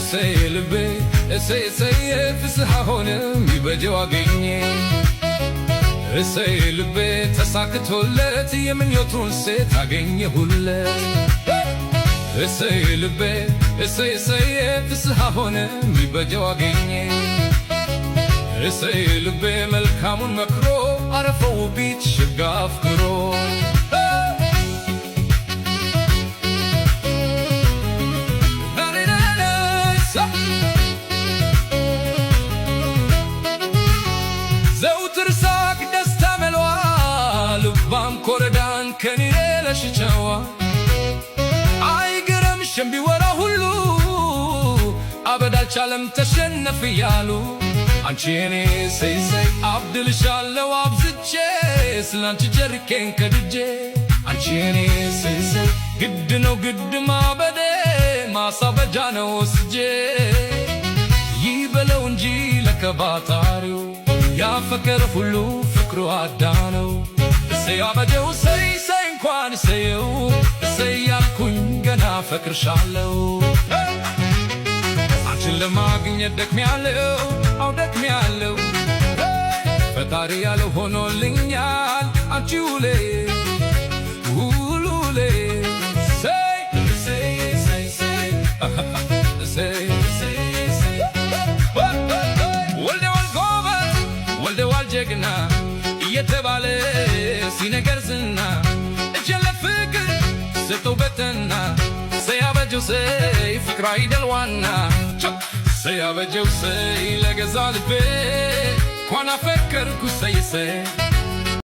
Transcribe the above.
እሰይ ልቤ እሰይ እሰይ ፍስሐ ሆነ ሚበጀው አገኘ እሰይ ልቤ ተሳክቶለት የምኞቱን ሴት አገኘሁለት እሰይ ልቤ እሰይ እሰይ ፍስሐ ሆነ ሚበጀው አገኘ እሰይ ልቤ መልካሙን መክሮ አረፈው ቢት ሽጋ አፍቅሮ ዘውትር ሳቅ ደስታ መልዋ ልባም ኮረዳን ከኔ ለሽቸዋ አይገረምሽም ቢወራ ሁሉ አበድ አልቻለም ተሸነፍ እያሉ አንቺ የኔ እሰይ እሰይ አብድልሻለሁ አብዝቼ ስላንቺ ጀርቄን ከድጄ አንቺ የኔ እሰይ እሰይ ግድ ነው ግድ ማበዴ ማሳበጃ ነው ወስጄ ይበለው እንጂ ለከባታሪው ያፈቀረ ሁሉ ፍቅሩ አዳነው እሰይ አበጀው እሰይ እሰይ እንኳን እሰየው እሰይ ያልኩኝ ገና ፈቅርሻለሁ አንቺን ለማግኘት ደክሜያለሁ አው ደክሜያለሁ ፈጣሪ ያለው ሆኖልኛል አንቺ ውሌ ውሉሌ እሰይ እሰይ እሰይ እሰይ እሰይ እሰይ ወልደዋል ጎበዝ ወልደዋል ጀግና እየተባለ ሲነገር ዝና እጄን ለፍቅር ሰጠው በተና እሰይ አበጀው እሰይ ፍቅር አይደል ዋና እሰይ አበጀው እሰይ ለገዛ ልቤ እንኳን አፈቀርኩ እሰይ እሰይ